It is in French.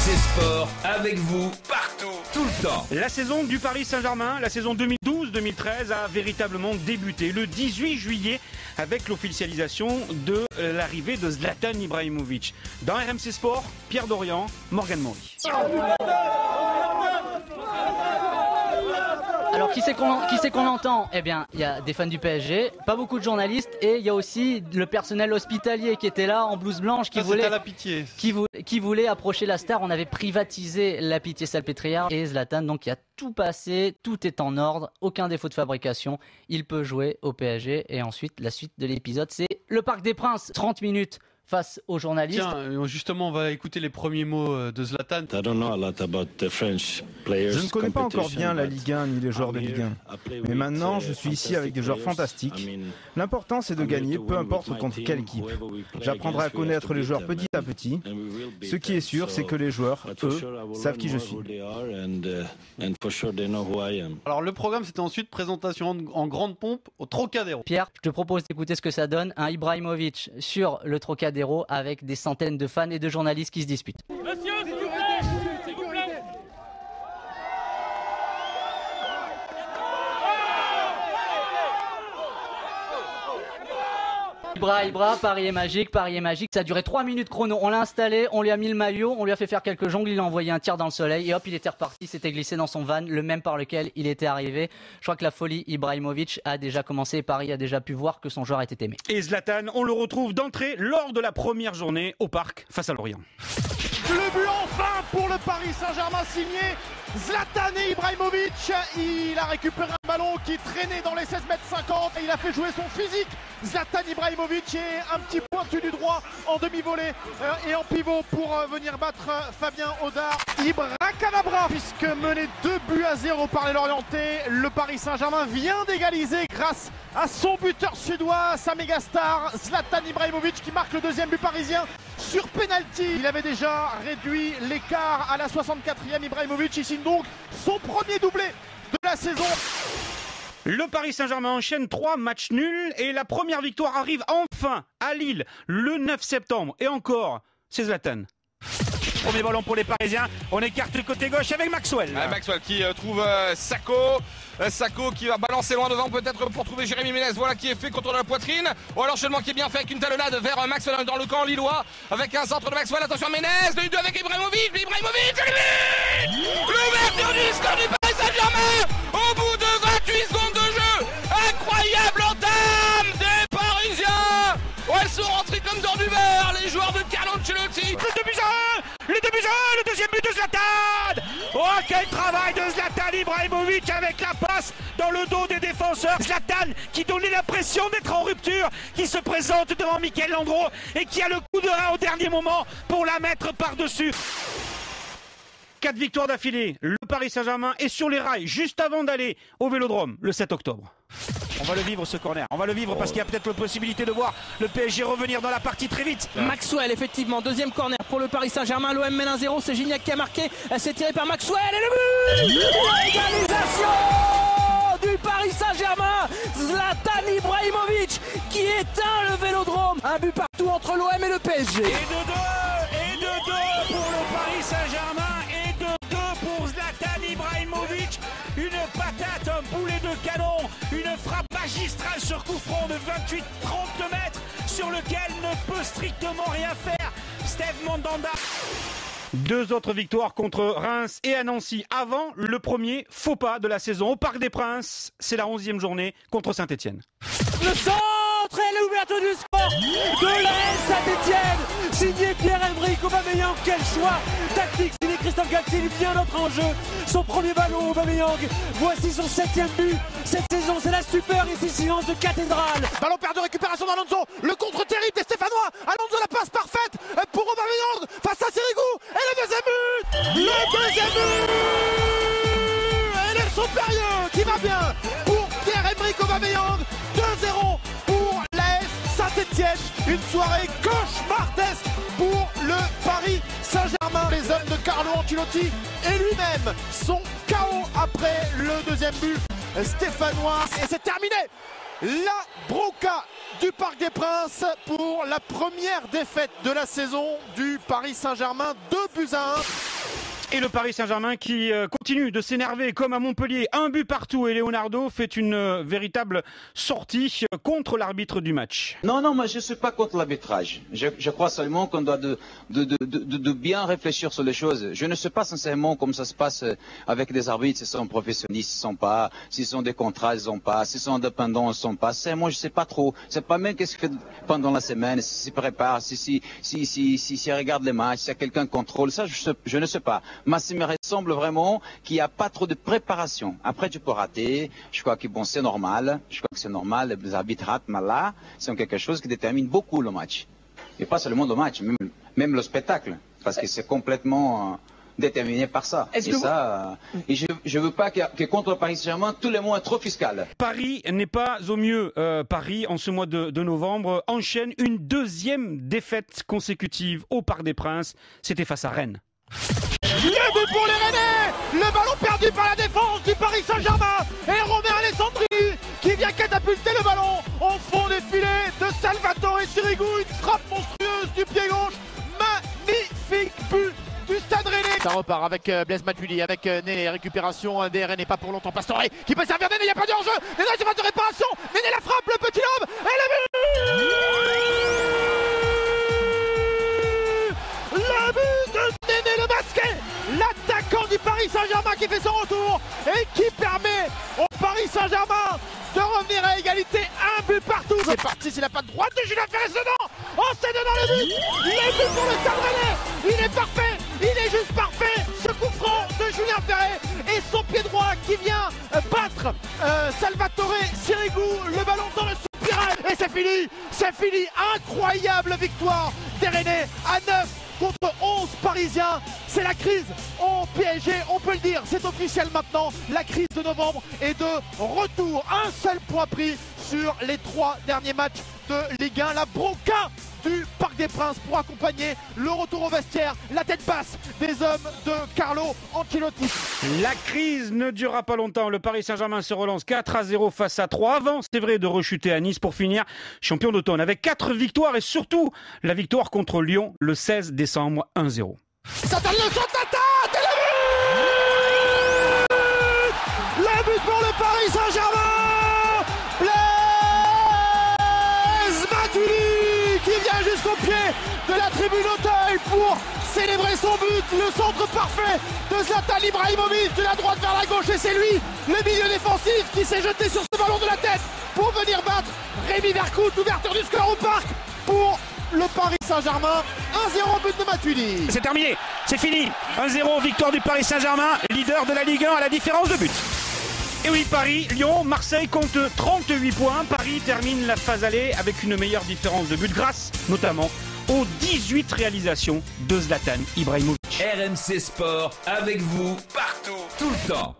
RMC Sport, avec vous, partout, tout le temps. La saison du Paris Saint-Germain, la saison 2012-2013 a véritablement débuté le 18 juillet avec l'officialisation de l'arrivée de Zlatan Ibrahimovic. Dans RMC Sport, Pierre Dorian, Morgan Maury. Alors qui c'est qu'on entend? Eh bien, il y a des fans du PSG, pas beaucoup de journalistes, et il y a aussi le personnel hospitalier qui était là en blouse blanche, qui voulait approcher la star. On avait privatisé la Pitié-Salpêtrière et Zlatan, donc il y a tout passé, tout est en ordre, aucun défaut de fabrication. Il peut jouer au PSG et ensuite la suite de l'épisode, c'est le Parc des Princes, 30 minutes. Face aux journalistes. Tiens, justement, on va écouter les premiers mots de Zlatan. Je ne connais pas encore bien la Ligue 1 ni les joueurs de Ligue 1. Mais maintenant, je suis ici avec des joueurs fantastiques. L'important, c'est de gagner, peu importe contre quelle équipe. J'apprendrai à connaître les joueurs petit à petit. Ce qui est sûr, c'est que les joueurs, eux, savent qui je suis. Alors, le programme, c'était ensuite présentation en grande pompe au Trocadéro. Pierre, je te propose d'écouter ce que ça donne. Un Ibrahimovic sur le Trocadéro avec des centaines de fans et de journalistes qui se disputent. Monsieur, s'il vous plaît, s'il vous plaît. Ibra, Paris est magique, ça a duré 3 minutes chrono, on l'a installé, on lui a mis le maillot, on lui a fait faire quelques jongles, il a envoyé un tir dans le soleil et hop il était reparti, s'était glissé dans son van, le même par lequel il était arrivé. Je crois que la folie Ibrahimovic a déjà commencé, Paris a déjà pu voir que son joueur était aimé. Et Zlatan, on le retrouve d'entrée lors de la première journée au Parc face à Lorient. Le but enfin pour le Paris Saint-Germain signé Zlatan Ibrahimovic. Il a récupéré un ballon qui traînait dans les 16 mètres 50 et il a fait jouer son physique. Zlatan Ibrahimovic est un petit pointu du droit en demi-volée et en pivot pour venir battre Fabien Audard. Ibracadabra, puisque mené 2-0 par les Lorientais, le Paris Saint-Germain vient d'égaliser grâce à son buteur suédois, sa méga star Zlatan Ibrahimovic qui marque le deuxième but parisien sur penalty. Il avait déjà réduit l'écart à la 64e. Ibrahimovic, il signe donc son premier doublé de la saison. Le Paris Saint-Germain enchaîne 3 matchs nuls et la première victoire arrive enfin à Lille le 9 septembre. Et encore, c'est Zlatan. Premier ballon pour les Parisiens, on écarte le côté gauche avec Maxwell. Maxwell qui trouve Sakho. Sakho qui va balancer loin devant peut-être pour trouver Jérémy Ménez. Voilà qui est fait contre la poitrine. Oh, l'enchaînement qui est bien fait avec une talonnade vers Maxwell dans le camp lillois. Avec un centre de Maxwell, attention Ménez, le 2 avec Ibrahimovic. L'ouverture du score du Paris Saint-Germain au bout de 28 secondes de jeu. Incroyable entame des Parisiens. Oh, elles sont rentrées comme dans du beurre, les joueurs de Carlo Ancelotti. Le 2-1, le deuxième but de Zlatan. Oh, quel travail de Zlatan Ibrahimovic avec la passe dans le dos des défenseurs. Zlatan qui donnait l'impression d'être en rupture, qui se présente devant Michael Landreau et qui a le coup de rein au dernier moment pour la mettre par-dessus. 4 victoires d'affilée, le Paris Saint-Germain est sur les rails juste avant d'aller au Vélodrome le 7 octobre. On va le vivre ce corner, on va le vivre parce qu'il y a peut-être la possibilité de voir le PSG revenir dans la partie très vite. Maxwell, effectivement, deuxième corner pour le Paris Saint-Germain. L'OM mène 1-0, c'est Gignac qui a marqué. C'est tiré par Maxwell et le but. L'égalisation du Paris Saint-Germain. Zlatan Ibrahimovic qui éteint le Vélodrome. Un but partout entre l'OM et le PSG. Et de deux pour le Paris Saint-Germain et de deux pour Zlatan Ibrahimovic. Une patate, un boulet de canon, une frappe magistrale sur coup franc de 28-30 mètres sur lequel ne peut strictement rien faire Steve Mandanda. 2 autres victoires contre Reims et à Nancy avant le premier faux pas de la saison au Parc des Princes. C'est la 11e journée contre Saint-Etienne. Le centre et l'ouverture du score de l'AS Saint-Etienne, signé Pierre-Emerick Aubameyang. Quel choix tactique signé Christophe Galtier, bien notre en jeu. Son premier ballon Aubameyang, voici son 7e but cette saison, c'est la super efficience de cathédrale. Ballon perdu, récupération d'Alonso, le contre terrible des Stéphanois. Alonso, la passe parfaite pour Aubameyang face à Sirigu et le deuxième but. Et le supérieur qui va bien pour Pierre-Emerick Aubameyang. 2-0 pour l'AS Saint-Etienne. Une soirée cauchemardesque pour le Paris Saint-Germain. Les hommes de Carlo Ancelotti et lui-même sont KO après le deuxième but stéphanois. Et c'est terminé. La bronca du Parc des Princes pour la première défaite de la saison du Paris Saint-Germain. 2-1. Et le Paris Saint-Germain qui continue de s'énerver comme à Montpellier. 1 but partout et Leonardo fait une véritable sortie contre l'arbitre du match. Non, moi je ne suis pas contre l'arbitrage. Je crois seulement qu'on doit de bien réfléchir sur les choses. Je ne sais pas sincèrement comment ça se passe avec des arbitres, s'ils sont professionnels, s'ils sont pas, s'ils sont des contrats, ils sont pas, s'ils sont indépendants, ils ne sont pas. Moi je ne sais pas trop. C'est pas même qu'est-ce qu'ils font pendant la semaine, s'ils se préparent, s'ils regardent les matchs, s'il y a quelqu'un qui contrôle. Ça, je ne sais pas. Mais ça me semble vraiment qu'il n'y a pas trop de préparation. Après, tu peux rater. Je crois que bon, c'est normal. Je crois que c'est normal. Les arbitres ratent, mais là, c'est quelque chose qui détermine beaucoup le match. Et pas seulement le match, même le spectacle. Parce que c'est complètement déterminé par ça. Et je veux pas que contre le Paris Saint-Germain, tout le monde est trop fiscal. Paris n'est pas au mieux. Paris, en ce mois de novembre, enchaîne une 2e défaite consécutive au Parc des Princes. C'était face à Rennes. Le but pour les Rennais. Le ballon perdu par la défense du Paris Saint-Germain. Et Romain Alessandri qui vient catapulter le ballon au fond des filets de Salvatore Sirigu. Une frappe monstrueuse du pied gauche. Magnifique but du Stade Rennais. Ça repart avec Blaise Matuidi, avec Néné, récupération des Rennais, pas pour longtemps. Pastore qui peut servir Néné, il n'y a pas de hors-jeu. Néné, c'est phase de réparation. Néné la frappe, le petit homme. Et le but. Le but de Néné le Basquet, l'attaquant du Paris Saint-Germain qui fait son retour et qui permet au Paris Saint-Germain de revenir à égalité. Un but partout. C'est parti, c'est la patte droite de Julien Ferrez dedans. Oh, c'est dedans le but. Le but pour le Stade Rennais. Il est parfait. Il est juste parfait. Ce coup franc de Julien Ferrez et son pied droit qui vient battre Salvatore Sirigu. Le ballon dans le spirale. Et c'est fini. C'est fini. Incroyable victoire des Rennais à 9 contre 11 Parisiens. C'est la crise au PSG, on peut le dire, c'est officiel maintenant. La crise de novembre est de retour. Un seul point pris sur les 3 derniers matchs de Ligue 1. La bronca du Parc des Princes pour accompagner le retour au vestiaire, la tête basse des hommes de Carlo Ancelotti. La crise ne durera pas longtemps. Le Paris Saint-Germain se relance 4-0 face à 3 avant, c'est vrai, de rechuter à Nice pour finir champion d'automne avec 4 victoires et surtout la victoire contre Lyon le 16 décembre 1-0. Ça donne le saut d'attaque et le but pour le Paris Saint-Germain. Blaise Matuidi qui vient jusqu'au pied de la tribune Auteuil pour célébrer son but. Le centre parfait de Zlatan Ibrahimovic de la droite vers la gauche et c'est lui, le milieu défensif, qui s'est jeté sur ce ballon de la tête pour venir battre Rémi Vercoute. Ouverture du score au Parc pour le Paris Saint-Germain. 1-0 but de Matuidi. C'est terminé, c'est fini. 1-0 victoire du Paris Saint-Germain, leader de la Ligue 1 à la différence de but. Et oui, Paris, Lyon, Marseille comptent 38 points. Paris termine la phase aller avec une meilleure différence de but grâce notamment aux 18 réalisations de Zlatan Ibrahimovic. RMC Sport avec vous partout, tout le temps.